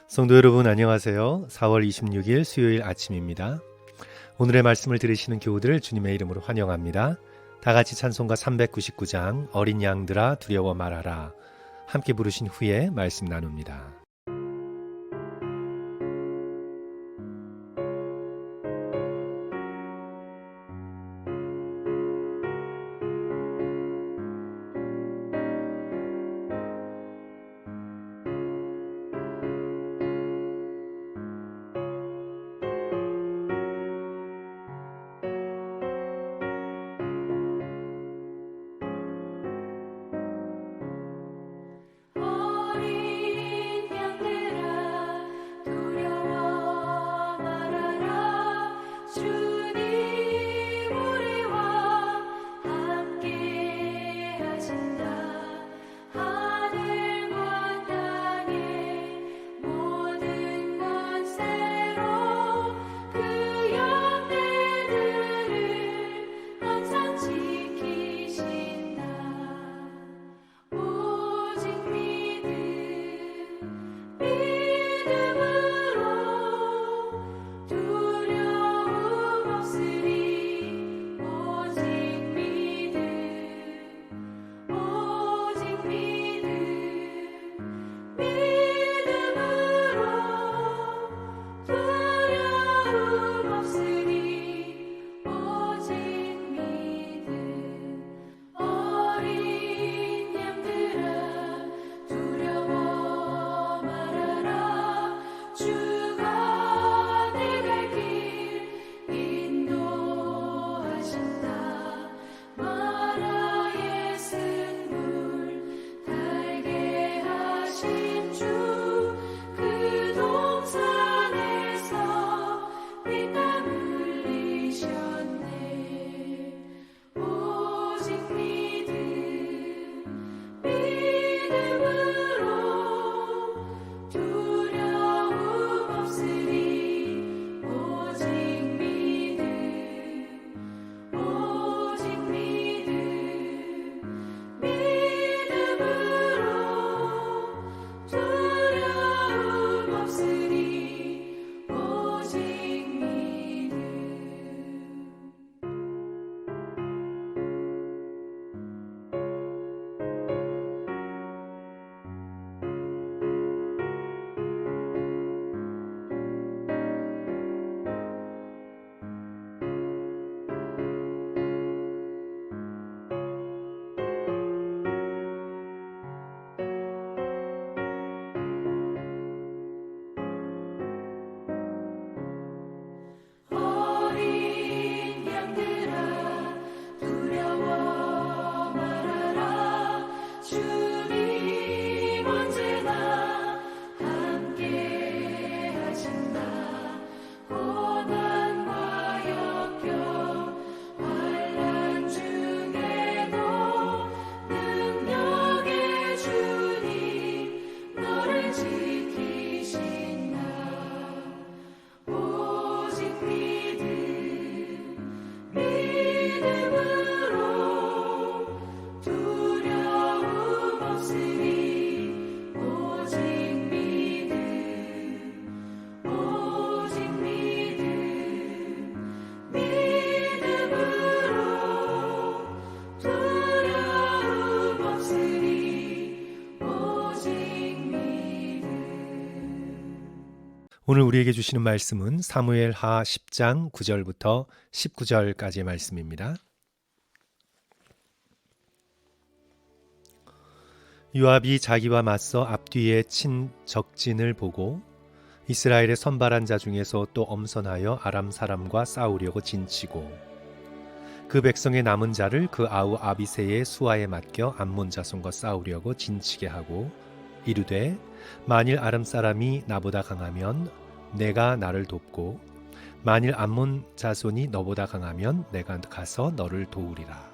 성도 여러분 안녕하세요. 4월 26일 수요일 아침입니다. 오늘의 말씀을 들으시는 교우들을 주님의 이름으로 환영합니다. 다 같이 찬송가 399장 어린 양들아 두려워 말아라 함께 부르신 후에 말씀 나눕니다. 어린 양들아 두려워 말아라 주님 우리와 함께 하신다 하늘과 땅의 모든 권세로 그 양들을 항상 지키신다 오직 믿음으로 두려움 없으리 오직 믿음으로 두려움 없으리 오직 어린 양들아 두려워 말아라 주가 내 갈 길 인도하신다 마라의 쓴물 달게 하신 주 그 동산에서 피땀 흘리셨네 오직 믿음으로 두려움 없으리 오직 믿음으로 두려움 없으리 오직 어린 양들아 두려워 말아라 주님 언제나 함께 하신다 고난과 역경 환난 중에도 능력의 주님 너를 지키신다 오직 믿음으로 두려움 없으리 오직 믿음으로 두려움 없으리 오직 오늘 우리에게 주시는 말씀은 사무엘하 10장 9절부터 19절까지의 말씀입니다. 요압이 자기와 맞서 앞뒤에 친 적진을 보고 이스라엘의 선발한 자 중에서 또 엄선하여 아람 사람과 싸우려고 진치고 그 백성의 남은 자를 그 아우 아비새의 수하에 맡겨 암몬 자손과 싸우려고 진치게 하고 이르되 만일 아람 사람이 나보다 강하면 내가 나를 돕고 만일 암몬 자손이 너보다 강하면 내가 가서 너를 도우리라.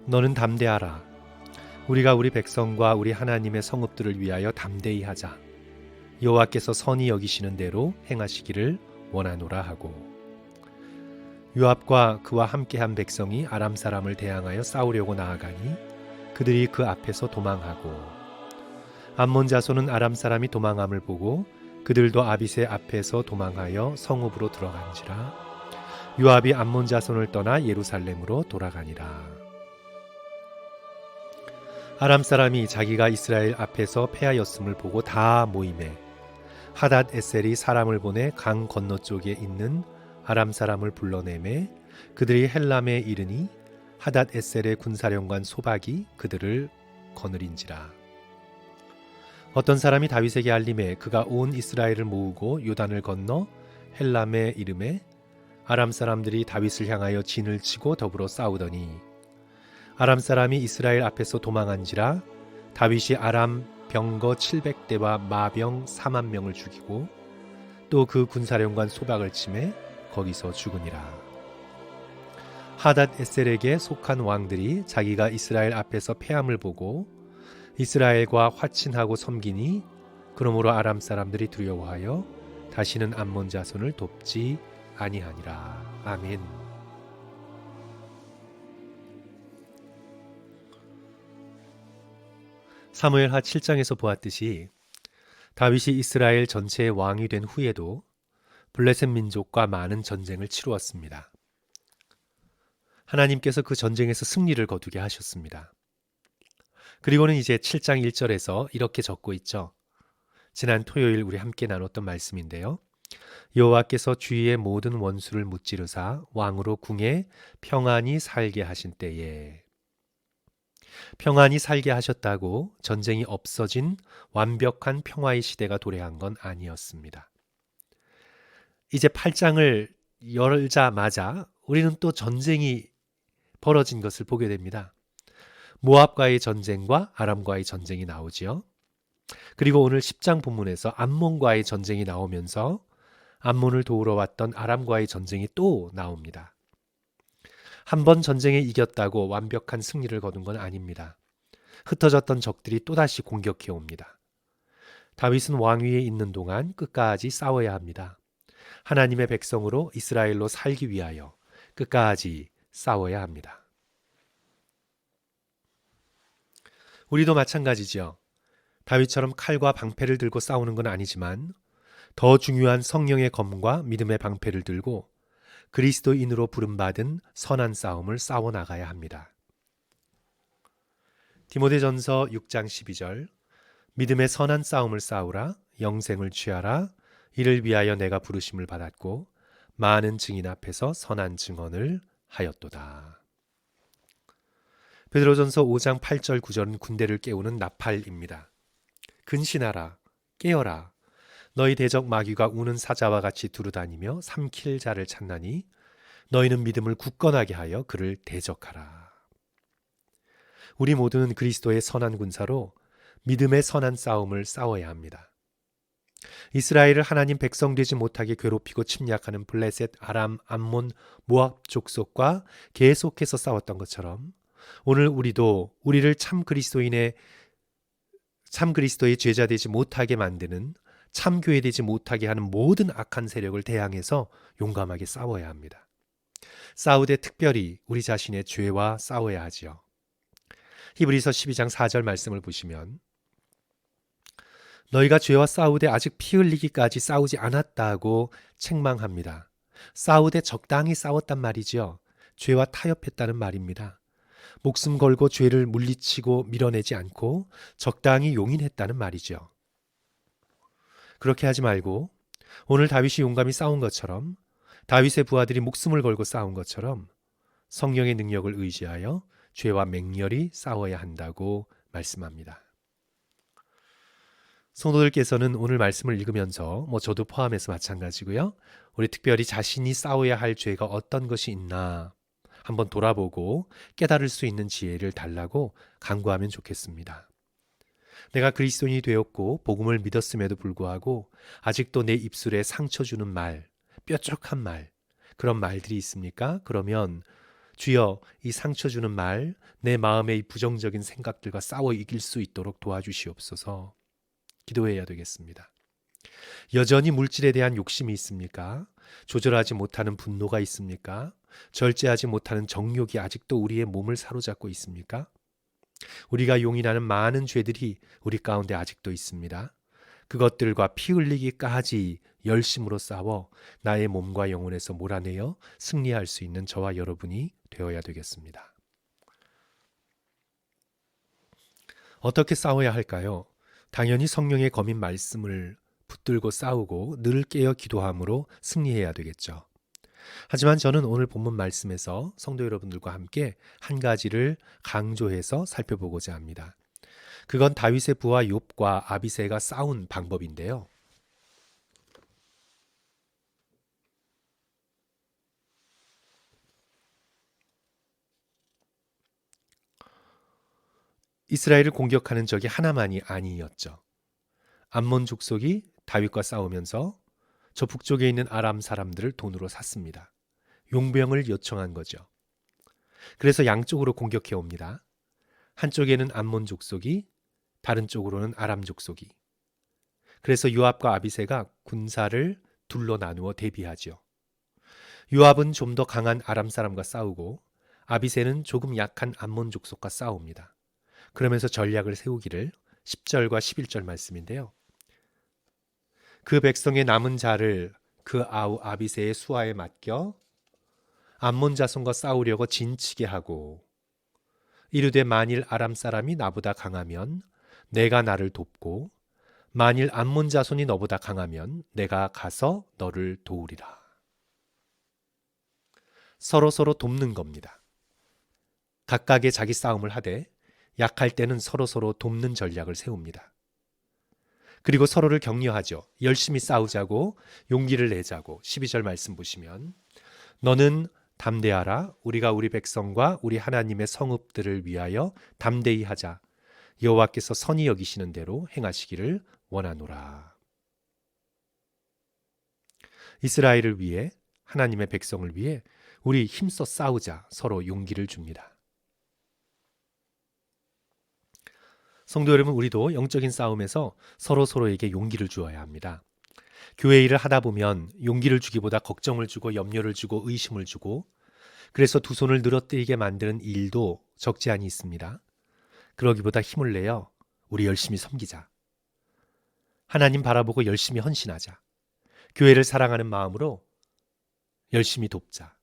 너는 담대하라. 우리가 우리 백성과 우리 하나님의 성읍들을 위하여 담대히 하자. 여호와께서 선히 여기시는 대로 행하시기를 원하노라 하고 요압과 그와 함께한 백성이 아람 사람을 대항하여 싸우려고 나아가니 그들이 그 앞에서 도망하고 암몬 자손은 아람 사람이 도망함을 보고 그들도 아빗의 앞에서 도망하여 성읍으로 들어간지라. 요압이 암몬 자손을 떠나 예루살렘으로 돌아가니라. 아람 사람이 자기가 이스라엘 앞에서 패하였음을 보고 다 모임에 하닷 에셀이 사람을 보내 강 건너쪽에 있는 아람 사람을 불러내매 그들이 헬람에 이르니 하닷 에셀의 군사령관 소박이 그들을 거느린지라. 어떤 사람이 다윗에게 알림해 그가 온 이스라엘을 모으고 요단을 건너 헬람에 이름에 아람 사람들이 다윗을 향하여 진을 치고 더불어 싸우더니 아람 사람이 이스라엘 앞에서 도망한지라. 다윗이 아람 병거 700대와 마병 4만 명을 죽이고 또 그 군사령관 소박을 치매 거기서 죽으니라. 하닷 에셀에게 속한 왕들이 자기가 이스라엘 앞에서 패함을 보고 이스라엘과 화친하고 섬기니 그러므로 아람 사람들이 두려워하여 다시는 암몬 자손을 돕지 아니하니라. 아멘. 사무엘하 7장에서 보았듯이 다윗이 이스라엘 전체의 왕이 된 후에도 블레셋 민족과 많은 전쟁을 치루었습니다. 하나님께서 그 전쟁에서 승리를 거두게 하셨습니다. 그리고는 이제 7장 1절에서 이렇게 적고 있죠. 지난 토요일 우리 함께 나눴던 말씀인데요. 여호와께서 주위의 모든 원수를 무찌르사 왕으로 궁에 평안히 살게 하신 때에, 평안히 살게 하셨다고 전쟁이 없어진 완벽한 평화의 시대가 도래한 건 아니었습니다. 이제 8장을 열자마자 우리는 또 전쟁이 벌어진 것을 보게 됩니다. 모압과의 전쟁과 아람과의 전쟁이 나오지요. 그리고 오늘 10장 본문에서 암몬과의 전쟁이 나오면서 암몬을 도우러 왔던 아람과의 전쟁이 또 나옵니다. 한 번 전쟁에 이겼다고 완벽한 승리를 거둔 건 아닙니다. 흩어졌던 적들이 또다시 공격해 옵니다. 다윗은 왕위에 있는 동안 끝까지 싸워야 합니다. 하나님의 백성으로 이스라엘로 살기 위하여 끝까지 싸워야 합니다. 우리도 마찬가지죠. 다윗처럼 칼과 방패를 들고 싸우는 건 아니지만 더 중요한 성령의 검과 믿음의 방패를 들고 그리스도인으로 부름받은 선한 싸움을 싸워나가야 합니다. 디모데전서 6장 12절 믿음의 선한 싸움을 싸우라 영생을 취하라 이를 위하여 내가 부르심을 받았고 많은 증인 앞에서 선한 증언을 하였도다. 베드로전서 5장 8절 9절은 군대를 깨우는 나팔입니다. 근신하라 깨어라 너희 대적 마귀가 우는 사자와 같이 두루다니며 삼킬 자를 찾나니 너희는 믿음을 굳건하게 하여 그를 대적하라. 우리 모두는 그리스도의 선한 군사로 믿음의 선한 싸움을 싸워야 합니다. 이스라엘을 하나님 백성 되지 못하게 괴롭히고 침략하는 블레셋, 아람, 암몬, 모압 족속과 계속해서 싸웠던 것처럼 오늘 우리도 우리를 참 그리스도의 제자 되지 못하게 만드는 참 교회 되지 못하게 하는 모든 악한 세력을 대항해서 용감하게 싸워야 합니다. 싸우되 특별히 우리 자신의 죄와 싸워야 하지요. 히브리서 12장 4절 말씀을 보시면 너희가 죄와 싸우되 아직 피 흘리기까지 싸우지 않았다고 책망합니다. 싸우되 적당히 싸웠단 말이죠. 죄와 타협했다는 말입니다. 목숨 걸고 죄를 물리치고 밀어내지 않고 적당히 용인했다는 말이죠. 그렇게 하지 말고 오늘 다윗이 용감히 싸운 것처럼 다윗의 부하들이 목숨을 걸고 싸운 것처럼 성령의 능력을 의지하여 죄와 맹렬히 싸워야 한다고 말씀합니다. 성도들께서는 오늘 말씀을 읽으면서 저도 포함해서 마찬가지고요. 우리 특별히 자신이 싸워야 할 죄가 어떤 것이 있나 한번 돌아보고 깨달을 수 있는 지혜를 달라고 간구하면 좋겠습니다. 내가 그리스도인이 되었고 복음을 믿었음에도 불구하고 아직도 내 입술에 상처 주는 말, 뾰족한 말, 그런 말들이 있습니까? 그러면 주여 이 상처 주는 말, 내 마음의 이 부정적인 생각들과 싸워 이길 수 있도록 도와주시옵소서 기도해야 되겠습니다. 여전히 물질에 대한 욕심이 있습니까? 조절하지 못하는 분노가 있습니까? 절제하지 못하는 정욕이 아직도 우리의 몸을 사로잡고 있습니까? 우리가 용인하는 많은 죄들이 우리 가운데 아직도 있습니다. 그것들과 피 흘리기까지 열심으로 싸워 나의 몸과 영혼에서 몰아내어 승리할 수 있는 저와 여러분이 되어야 되겠습니다. 어떻게 싸워야 할까요? 당연히 성령의 검인 말씀을 붙들고 싸우고 늘 깨어 기도함으로 승리해야 되겠죠. 하지만 저는 오늘 본문 말씀에서 성도 여러분들과 함께 한 가지를 강조해서 살펴보고자 합니다. 그건 다윗의 부하 욥과 아비새가 싸운 방법인데요. 이스라엘을 공격하는 적이 하나만이 아니었죠. 암몬 족속이 다윗과 싸우면서 저 북쪽에 있는 아람 사람들을 돈으로 샀습니다. 용병을 요청한 거죠. 그래서 양쪽으로 공격해 옵니다. 한쪽에는 암몬 족속이, 다른 쪽으로는 아람 족속이. 그래서 요압과 아비새가 군사를 둘로 나누어 대비하죠. 요압은 좀 더 강한 아람 사람과 싸우고 아비새는 조금 약한 암몬 족속과 싸웁니다. 그러면서 전략을 세우기를 10절과 11절 말씀인데요. 그 백성의 남은 자를 그 아우 아비새의 수하에 맡겨 암몬 자손과 싸우려고 진치게 하고 이르되 만일 아람 사람이 나보다 강하면 내가 나를 돕고 만일 암몬 자손이 너보다 강하면 내가 가서 너를 도우리라. 서로 돕는 겁니다. 각각의 자기 싸움을 하되 약할 때는 서로 돕는 전략을 세웁니다. 그리고 서로를 격려하죠. 열심히 싸우자고, 용기를 내자고. 12절 말씀 보시면 너는 담대하라. 우리가 우리 백성과 우리 하나님의 성읍들을 위하여 담대히 하자. 여호와께서 선히 여기시는 대로 행하시기를 원하노라. 이스라엘을 위해, 하나님의 백성을 위해 우리 힘써 싸우자. 서로 용기를 줍니다. 성도 여러분, 우리도 영적인 싸움에서 서로에게 용기를 주어야 합니다. 교회 일을 하다 보면 용기를 주기보다 걱정을 주고 염려를 주고 의심을 주고 그래서 두 손을 늘어뜨리게 만드는 일도 적지 않이 있습니다. 그러기보다 힘을 내어 우리 열심히 섬기자. 하나님 바라보고 열심히 헌신하자. 교회를 사랑하는 마음으로 열심히 돕자.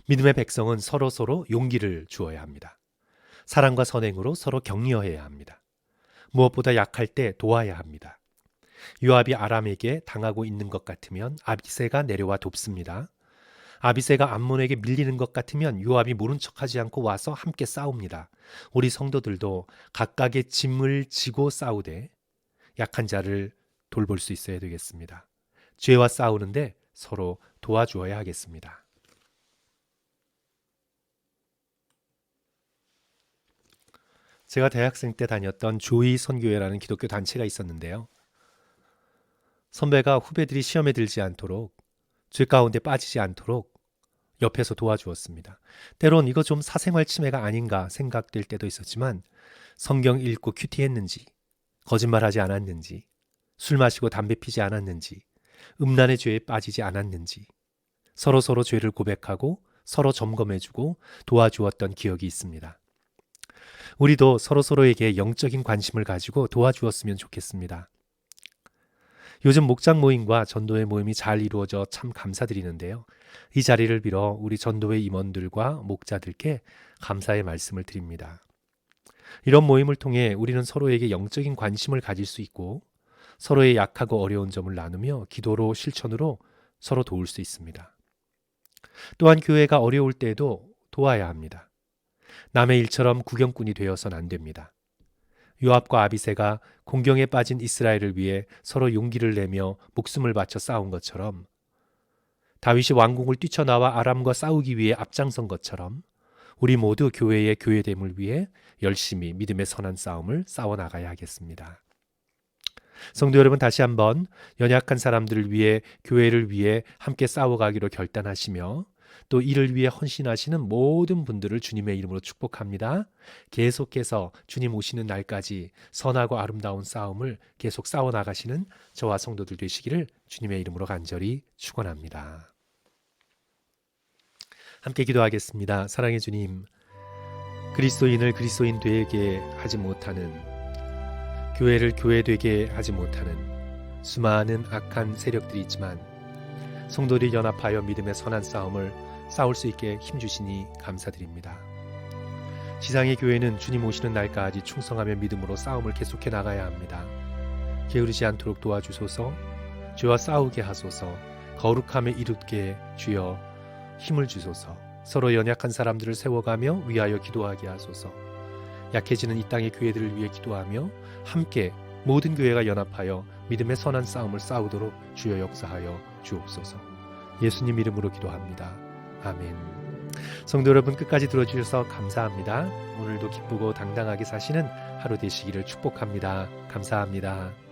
믿음의 백성은 서로 용기를 주어야 합니다. 사랑과 선행으로 서로 격려해야 합니다. 무엇보다 약할 때 도와야 합니다. 요압이 아람에게 당하고 있는 것 같으면 아비새가 내려와 돕습니다. 아비새가 암몬에게 밀리는 것 같으면 요압이 모른 척하지 않고 와서 함께 싸웁니다. 우리 성도들도 각각의 짐을 지고 싸우되 약한 자를 돌볼 수 있어야 되겠습니다. 죄와 싸우는데 서로 도와주어야 하겠습니다. 제가 대학생 때 다녔던 조이 선교회라는 기독교 단체가 있었는데요. 선배가 후배들이 시험에 들지 않도록, 죄 가운데 빠지지 않도록 옆에서 도와주었습니다. 때론 이거 좀 사생활 침해가 아닌가 생각될 때도 있었지만 성경 읽고 큐티했는지, 거짓말하지 않았는지, 술 마시고 담배 피지 않았는지, 음란의 죄에 빠지지 않았는지 서로 죄를 고백하고 서로 점검해주고 도와주었던 기억이 있습니다. 우리도 서로에게 영적인 관심을 가지고 도와주었으면 좋겠습니다. 요즘 목장 모임과 전도회 모임이 잘 이루어져 참 감사드리는데요. 이 자리를 빌어 우리 전도회 임원들과 목자들께 감사의 말씀을 드립니다. 이런 모임을 통해 우리는 서로에게 영적인 관심을 가질 수 있고 서로의 약하고 어려운 점을 나누며 기도로 실천으로 서로 도울 수 있습니다. 또한 교회가 어려울 때에도 도와야 합니다. 남의 일처럼 구경꾼이 되어서는 안 됩니다. 요압과 아비새가 공경에 빠진 이스라엘을 위해 서로 용기를 내며 목숨을 바쳐 싸운 것처럼 다윗이 왕궁을 뛰쳐나와 아람과 싸우기 위해 앞장선 것처럼 우리 모두 교회의 교회됨을 위해 열심히 믿음의 선한 싸움을 싸워나가야 하겠습니다. 성도 여러분, 다시 한번 연약한 사람들을 위해 교회를 위해 함께 싸워가기로 결단하시며 또 이를 위해 헌신하시는 모든 분들을 주님의 이름으로 축복합니다. 계속해서 주님 오시는 날까지 선하고 아름다운 싸움을 계속 싸워나가시는 저와 성도들 되시기를 주님의 이름으로 간절히 축원합니다. 함께 기도하겠습니다. 사랑의 주님, 그리스도인을 그리스도인 되게 하지 못하는, 교회를 교회 되게 하지 못하는 수많은 악한 세력들이 있지만 성도들이 연합하여 믿음의 선한 싸움을 싸울 수 있게 힘주시니 감사드립니다. 지상의 교회는 주님 오시는 날까지 충성하며 믿음으로 싸움을 계속해 나가야 합니다. 게으르지 않도록 도와주소서. 죄와 싸우게 하소서. 거룩함에 이르게 주여 힘을 주소서. 서로 연약한 사람들을 세워가며 위하여 기도하게 하소서. 약해지는 이 땅의 교회들을 위해 기도하며 함께 모든 교회가 연합하여 믿음의 선한 싸움을 싸우도록 주여 역사하여 주옵소서. 예수님 이름으로 기도합니다. 아멘. 성도 여러분, 끝까지 들어주셔서 감사합니다. 오늘도 기쁘고 당당하게 사시는 하루 되시기를 축복합니다. 감사합니다.